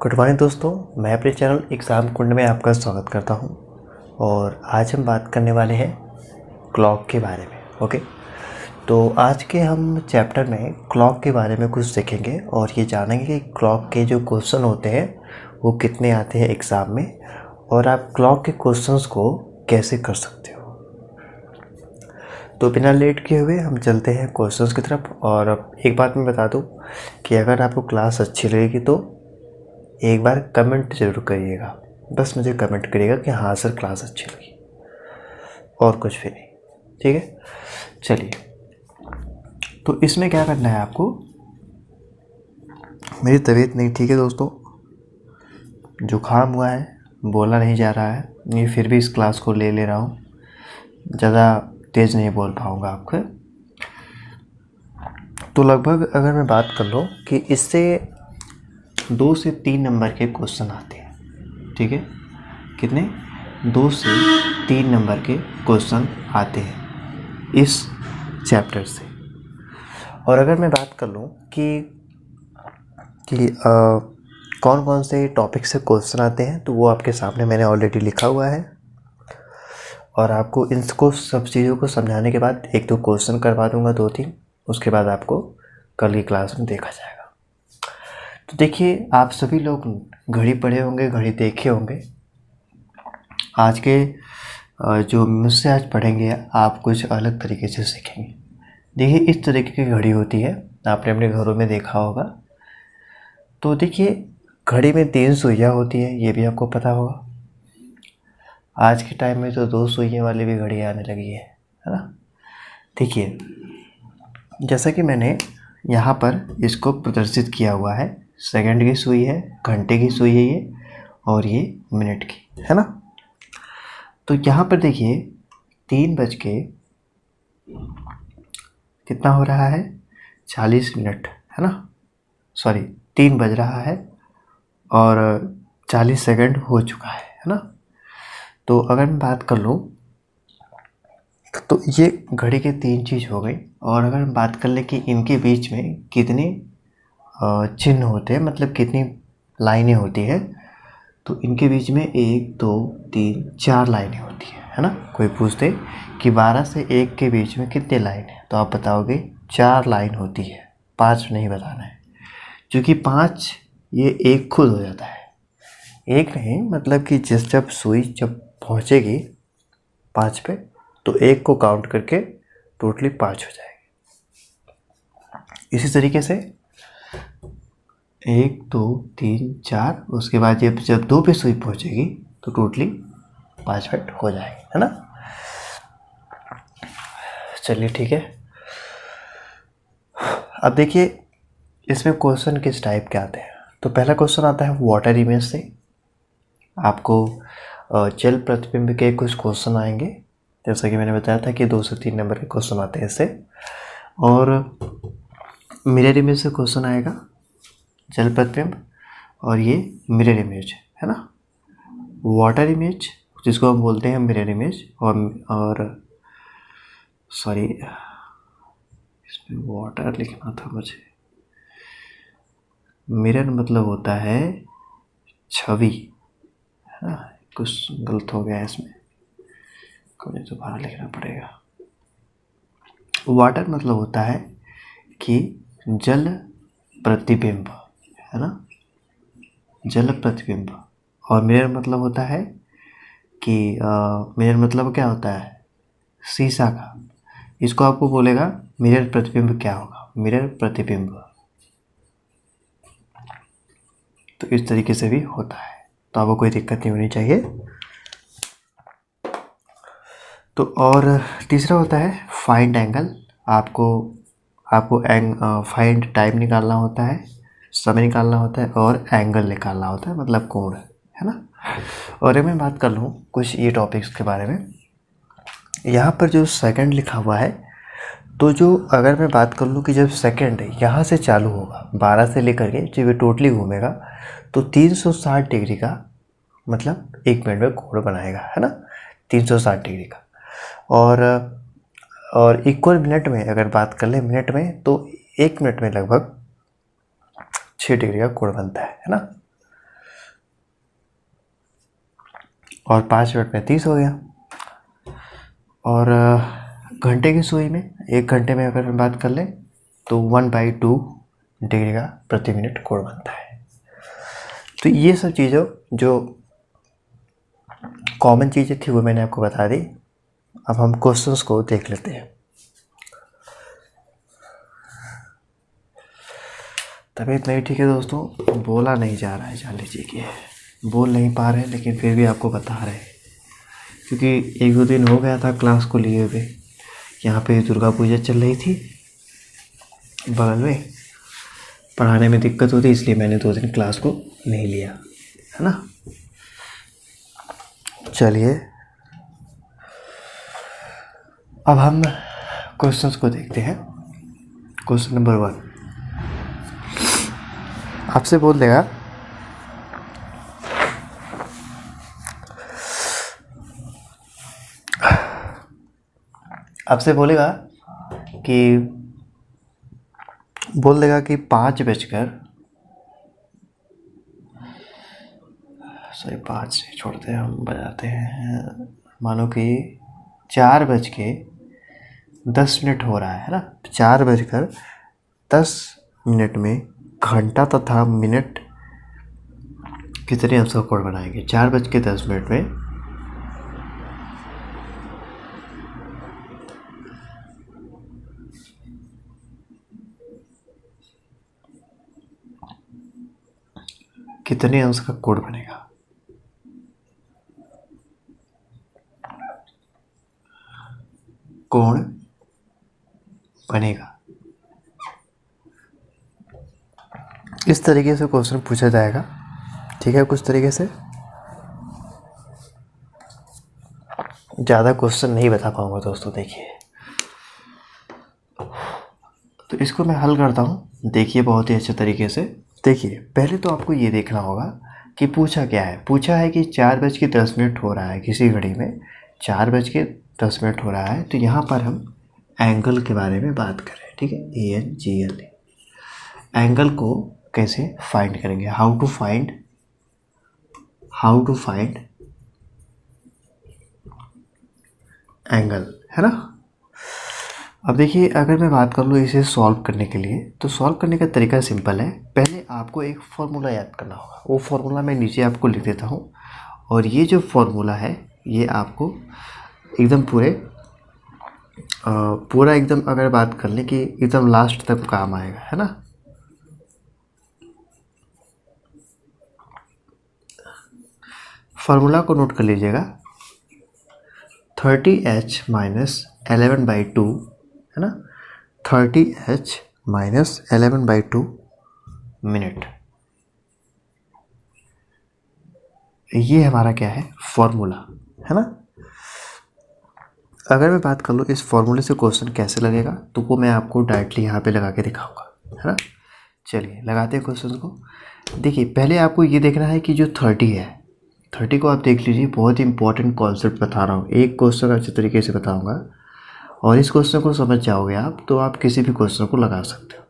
Good morning दोस्तों, मैं अपने चैनल एग्ज़ाम कुंड में आपका स्वागत करता हूं। और आज हम बात करने वाले हैं क्लॉक के बारे में। ओके, तो आज के हम चैप्टर में क्लॉक के बारे में कुछ सीखेंगे और ये जानेंगे कि क्लॉक के जो क्वेश्चन होते हैं वो कितने आते हैं एग्ज़ाम में और आप क्लॉक के क्वेश्चंस को कैसे कर सकते हो। तो बिना लेट किए हुए हम चलते हैं क्वेश्चंस की तरफ। और अब एक बात मैं बता दूं कि अगर आपको क्लास अच्छी लगेगी तो एक बार कमेंट ज़रूर करिएगा। बस मुझे कमेंट करिएगा कि हाँ सर क्लास अच्छी लगी, और कुछ भी नहीं। ठीक है, चलिए। तो इसमें क्या करना है आपको, मेरी तबीयत नहीं ठीक है दोस्तों, जुकाम हुआ है, बोला नहीं जा रहा है, ये फिर भी इस क्लास को ले रहा हूँ। ज़्यादा तेज़ नहीं बोल पाऊँगा आपको। तो लगभग अगर मैं बात कर लूँ कि इससे 2 से 3 नंबर के क्वेश्चन आते हैं। ठीक है, कितने? 2 से 3 नंबर के क्वेश्चन आते हैं इस चैप्टर से। और अगर मैं बात कर लूँ कि कौन कौन से टॉपिक से क्वेश्चन आते हैं, तो वो आपके सामने मैंने ऑलरेडी लिखा हुआ है। और आपको इनको सब चीज़ों को समझाने के बाद 1-2 क्वेश्चन करवा दूँगा, 2-3। उसके बाद आपको कल की क्लास में देखा जाएगा। तो देखिए, आप सभी लोग घड़ी पढ़े होंगे, घड़ी देखे होंगे। आज के जो मुझसे आज पढ़ेंगे आप कुछ अलग तरीके से सीखेंगे। देखिए, इस तरीके की घड़ी होती है, आपने अपने घरों में देखा होगा। तो देखिए, घड़ी में 3 सुइयाँ होती है, ये भी आपको पता होगा। आज के टाइम में तो 2 सुइयाँ वाली भी घड़ी आने लगी है ना। देखिए, जैसा कि मैंने यहाँ पर इसको प्रदर्शित किया हुआ है, सेकंड की सुई है, घंटे की सुई है ये, और ये मिनट की है ना। तो यहाँ पर देखिए 3 बज के कितना हो रहा है, 40 मिनट है ना। सॉरी, 3 बज रहा है और 40 सेकंड हो चुका है ना। तो अगर मैं बात कर लूँ तो ये घड़ी के 3 चीज़ हो गई। और अगर हम बात कर लें कि इनके बीच में कितने चिन्ह होते हैं, मतलब कितनी लाइनें होती है, तो इनके बीच में 1 2 3 4 लाइनें होती है ना। कोई पूछते कि 12 से 1 के बीच में कितने लाइन है, तो आप बताओगे 4 लाइन होती है, 5 नहीं बताना है, क्योंकि 5 ये 1 खुद हो जाता है। 1 नहीं, मतलब कि जब सुई जब पहुँचेगी 5 पे, तो 1 को काउंट करके टोटली 5 हो जाएगी। इसी तरीके से 1 2 3 4, उसके बाद जब 2 पे सुई पहुंचेगी तो टोटली 5 मिनट हो जाएगी, है ना। चलिए ठीक है। अब देखिए, इसमें क्वेश्चन किस टाइप के आते हैं। तो पहला क्वेश्चन आता है वाटर इमेज से। आपको जल प्रतिबिंब के कुछ क्वेश्चन आएंगे, जैसा कि मैंने बताया था कि 2 से 3 नंबर के क्वेश्चन आते हैं इससे। और मिरर इमेज से क्वेश्चन आएगा, जल प्रतिबिंब, और ये मिरर इमेज है ना। वाटर इमेज जिसको हम बोलते हैं मिरर इमेज, और सॉरी, इसमें वाटर लिखना था मुझे। मिरर मतलब होता है छवि, है ना। कुछ गलत हो गया है इसमें, मुझे दोबारा लिखना पड़ेगा। वाटर मतलब होता है कि जल प्रतिबिंब, है ना, जल प्रतिबिंब। और मिरर मतलब होता है कि मिरर मतलब क्या होता है, शीशा का। इसको आपको बोलेगा मिरर प्रतिबिंब क्या होगा, मिरर प्रतिबिंब। तो इस तरीके से भी होता है, तो आपको कोई दिक्कत नहीं होनी चाहिए। तो और तीसरा होता है फाइंड एंगल। आपको फाइंड टाइम निकालना होता है, समय निकालना होता है, और एंगल निकालना होता है, मतलब कोण, है ना। और मैं बात कर लूँ कुछ ये टॉपिक्स के बारे में। यहाँ पर जो सेकंड लिखा हुआ है, तो जो अगर मैं बात कर लूँ कि जब सेकंड यहाँ से चालू होगा 12 से लेकर के जब ये टोटली घूमेगा, तो 360 डिग्री का, मतलब 1 मिनट में कोण बनाएगा, है ना, 360 डिग्री का। और इक्वल मिनट में अगर बात कर ले मिनट में, तो 1 मिनट में लगभग 6 डिग्री का कोण बनता है ना। और 5 मिनट में 30 हो गया। और घंटे की सुई में 1 घंटे में अगर हम बात कर लें तो 1/2 डिग्री का प्रति मिनट कोण बनता है। तो ये सब चीज़ों जो कॉमन चीज़ें थी वो मैंने आपको बता दी। अब हम क्वेश्चंस को देख लेते हैं। तबीयत नहीं ठीक है दोस्तों, बोला नहीं जा रहा है, जान लीजिए कि बोल नहीं पा रहे हैं, लेकिन फिर भी आपको बता रहे हैं क्योंकि 1-2 दिन हो गया था क्लास को लिए हुए। यहाँ पे दुर्गा पूजा चल रही थी बगल में, पढ़ाने में दिक्कत होती इसलिए मैंने 2 दिन क्लास को नहीं लिया, है ना। चलिए अब हम क्वेश्चंस को देखते हैं। क्वेश्चन नंबर 1 आपसे बोल देगा आपसे बोलेगा कि बोल देगा कि 5 से छोड़ते हैं, हम बजाते हैं। मानो कि 4:10 हो रहा है ना। 4:10 में घंटा तथा मिनट कितने अंश का कोण बनाएंगे। 4:10 में 'कितने अंश का कोण बनेगा। कोण बनेगा। इस तरीके से क्वेश्चन पूछा जाएगा, ठीक है। कुछ तरीके से ज़्यादा क्वेश्चन नहीं बता पाऊंगा दोस्तों। देखिए तो इसको मैं हल करता हूँ, देखिए बहुत ही अच्छे तरीके से। देखिए पहले तो आपको ये देखना होगा कि पूछा क्या है। पूछा है कि 4:10 हो रहा है, किसी घड़ी में 4:10 हो रहा है। तो यहाँ पर हम एंगल के बारे में बात करें, ठीक है। ANGL एंगल को कैसे फाइंड करेंगे, हाउ टू फाइंड एंगल, है ना। अब देखिए अगर मैं बात कर लूँ इसे सॉल्व करने के लिए, तो सॉल्व करने का तरीका सिंपल है। पहले आपको एक फार्मूला याद करना होगा। वो फार्मूला मैं नीचे आपको लिख देता हूँ, और ये जो फार्मूला है ये आपको एकदम पूरा एकदम अगर बात कर लें कि एकदम लास्ट तक काम आएगा, है ना। फार्मूला को नोट कर लीजिएगा। 30h - 11/2, है ना। 30h - 11/2 मिनट, ये हमारा क्या है, फॉर्मूला, है ना। अगर मैं बात कर लूँ इस फॉर्मूले से क्वेश्चन कैसे लगेगा, तो वो मैं आपको डायरेक्टली यहाँ पे लगा के दिखाऊंगा, है ना। चलिए लगाते हैं क्वेश्चन को। देखिए पहले आपको ये देखना है कि जो 30 है, 30 को आप देख लीजिए। बहुत ही इंपॉर्टेंट कॉन्सेप्ट बता रहा हूँ, एक क्वेश्चन अच्छे तरीके से बताऊँगा, और इस क्वेश्चन को समझ जाओगे आप तो आप किसी भी क्वेश्चन को लगा सकते हो।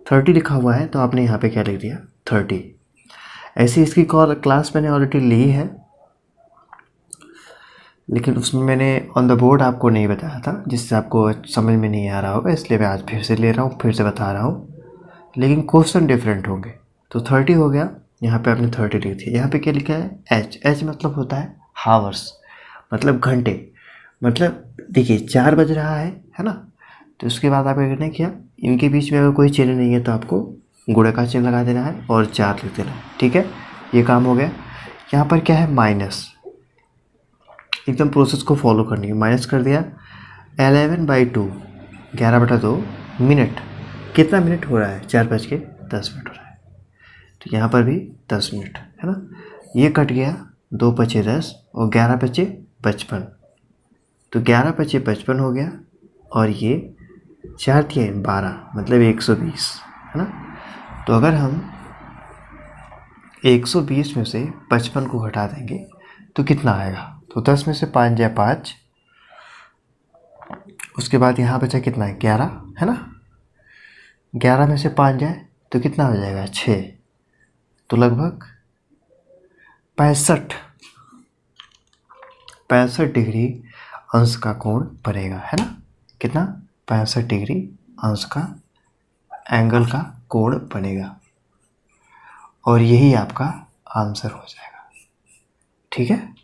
30 लिखा हुआ है तो आपने यहाँ पे क्या लिख दिया, 30। ऐसी इसकी क्लास मैंने ऑलरेडी ली है, लेकिन उसमें मैंने ऑन द बोर्ड आपको नहीं बताया था, जिससे आपको समझ में नहीं आ रहा होगा, इसलिए मैं आज फिर से ले रहा हूँ, फिर से बता रहा हूँ, लेकिन क्वेश्चन डिफरेंट होंगे। तो 30 हो गया, यहाँ पे आपने 30 लिख दिया। यहाँ पे क्या लिखा है, एच मतलब होता है हावर्स, मतलब घंटे। मतलब देखिए 4 बज रहा है ना। तो उसके बाद आपने क्या किया, इनके बीच में अगर कोई चिन्ह नहीं है तो आपको गुणे का चिन्ह लगा देना है और 4 लिख देना है, ठीक है। ये काम हो गया। यहाँ पर क्या है, माइनस, एकदम प्रोसेस को फॉलो करनी है। माइनस कर दिया 11/2, 11/2 मिनट। कितना मिनट हो रहा है, 4:10 हो रहा है। तो यहाँ पर भी 10 मिनट, है ना। ये कट गया, 2×5 और 11×5 तो 11×5 हो गया, और ये 4 दिए 12, मतलब 120, है ना। तो अगर हम 120 में से 55 को घटा देंगे तो कितना आएगा, तो 10 में से 5 जाए 5, उसके बाद यहाँ बचा कितना है, 11, है ना। 11 में से 5 जाए तो कितना हो जाएगा, 6, तो लगभग 65 65 डिग्री अंश का कोण बनेगा, है ना। कितना? 65 डिग्री अंश का एंगल का कोण बनेगा, और यही आपका आंसर हो जाएगा। ठीक है,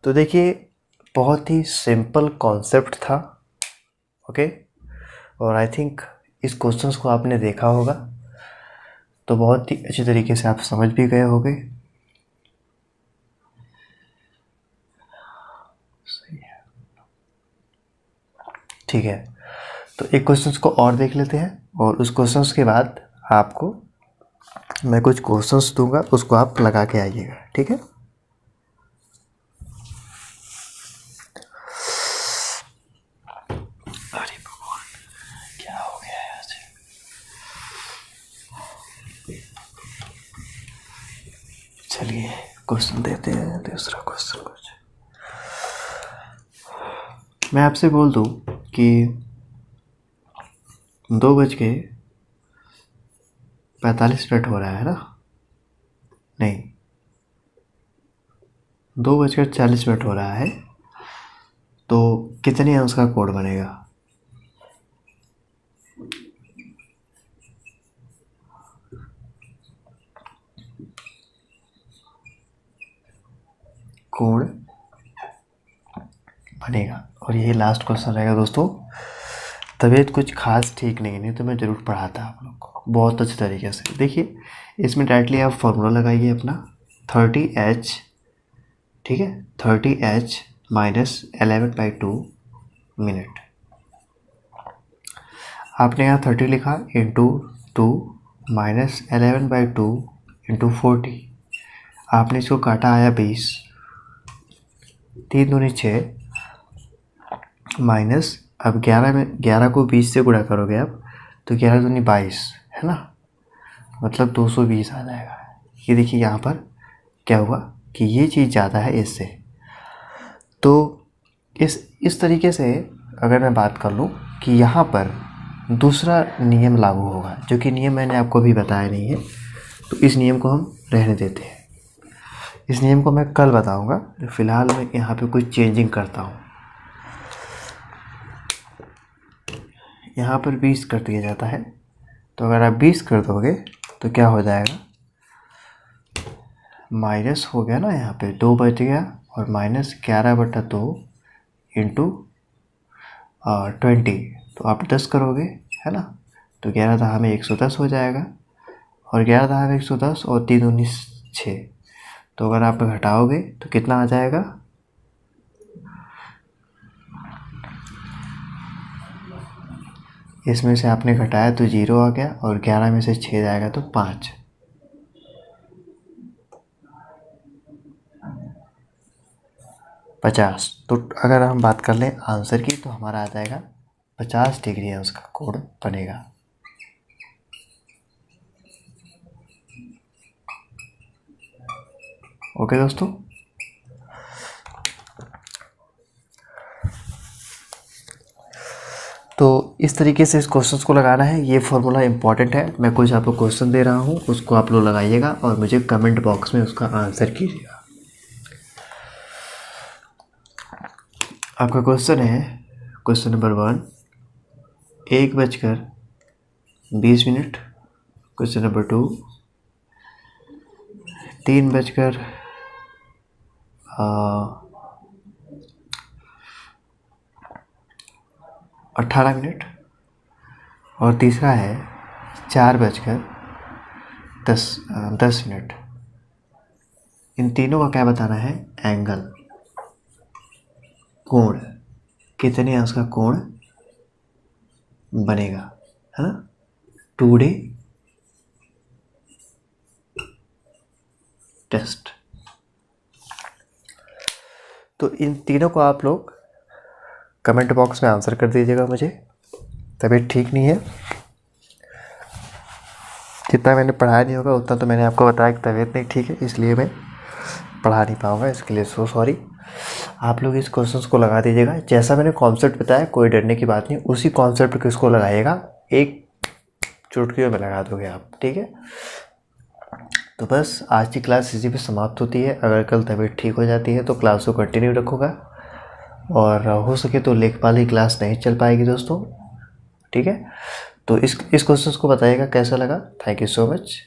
तो देखिए बहुत ही सिंपल कॉन्सेप्ट था। ओके, और आई थिंक इस क्वेश्चंस को आपने देखा होगा तो बहुत ही अच्छी तरीके से आप समझ भी गए होंगे। सही है, ठीक है, तो एक क्वेश्चंस को और देख लेते हैं, और उस क्वेश्चंस के बाद आपको मैं कुछ क्वेश्चंस दूंगा, उसको आप लगा के आइएगा। ठीक है, अरे भगवान क्या हो गया है आज। चलिए क्वेश्चन देते हैं, दूसरा क्वेश्चन कुछ मैं आपसे बोल दूं कि 2:45 हो रहा है ना, नहीं 2:40 हो रहा है, तो कितने अंश का कोण बनेगा? कोण बनेगा, और यही लास्ट क्वेश्चन रहेगा दोस्तों। तबीयत कुछ खास ठीक नहीं तो मैं ज़रूर पढ़ाता आप लोग को बहुत अच्छे तरीके से। देखिए इसमें डायरेक्टली आप फॉर्मूला लगाइए अपना 30H, ठीक है, 30H माइनस 11/2 मिनट। आपने यहाँ 30 लिखा इंटू 2 माइनस 11/2 इंटू 40, आपने इसको काटा आया 20, 3 दूनी 6 माइनस, अब 11 को 20 से गुणा करोगे आप तो 11 दूनी 22, है ना, मतलब 220 आ जाएगा। ये देखिए यहाँ पर क्या हुआ कि ये चीज़ ज़्यादा है इससे, तो इस तरीके से अगर मैं बात कर लूँ कि यहाँ पर दूसरा नियम लागू होगा, जो कि नियम मैंने आपको अभी बताया नहीं है, तो इस नियम को हम रहने देते हैं। इस नियम को मैं कल बताऊँगा, फ़िलहाल मैं यहाँ पे कुछ चेंजिंग करता हूँ। यहाँ पर 20 कर दिया जाता है, तो अगर आप 20 कर दोगे तो क्या हो जाएगा, माइनस हो गया ना, यहाँ पे 2 बच गया, और माइनस 11/2 इंटू 20, तो आप 10 करोगे, है ना, तो 11 दहा में 110 हो जाएगा, और 11 दहा में 110 और 3 19 6, तो अगर आप घटाओगे तो कितना आ जाएगा, इसमें से आपने घटाया तो 0 आ गया, और 11 में से 6 जाएगा तो 5। तो अगर हम बात कर लें आंसर की तो हमारा आ जाएगा 50 डिग्री अंश का कोण बनेगा। ओके दोस्तों, तो इस तरीके से इस क्वेश्चंस को लगाना है। ये फॉर्मूला इंपॉर्टेंट है, मैं कुछ आपको क्वेश्चन दे रहा हूँ, उसको आप लोग लगाइएगा और मुझे कमेंट बॉक्स में उसका आंसर कीजिएगा। आपका क्वेश्चन है क्वेश्चन नंबर 1, 1:20। Question number 2, 3:18। और तीसरा है 4:10। इन तीनों का क्या बताना है, एंगल, कोण, कितने अंश का कोण बनेगा, है ना, टुडे टेस्ट। तो इन तीनों को आप लोग कमेंट बॉक्स में आंसर कर दीजिएगा। मुझे तबीयत ठीक नहीं है, जितना मैंने पढ़ाया नहीं होगा उतना तो मैंने आपको बताया कि तबीयत नहीं ठीक है, इसलिए मैं पढ़ा नहीं पाऊँगा, इसके लिए सो सॉरी। आप लोग इस क्वेश्चंस को लगा दीजिएगा, जैसा मैंने कॉन्सेप्ट बताया, कोई डरने की बात नहीं, उसी कॉन्सेप्ट को इसको लगाइएगा, एक चुटकियों में लगा दोगे आप, ठीक है। तो बस आज की क्लास इसी पे समाप्त होती है। अगर कल तबीयत ठीक हो जाती है तो क्लास को कंटिन्यू रखूँगा, और हो सके तो लेखपाल की क्लास नहीं चल पाएगी दोस्तों, ठीक है। तो इस क्वेश्चन को बताइएगा कैसा लगा। Thank you so much.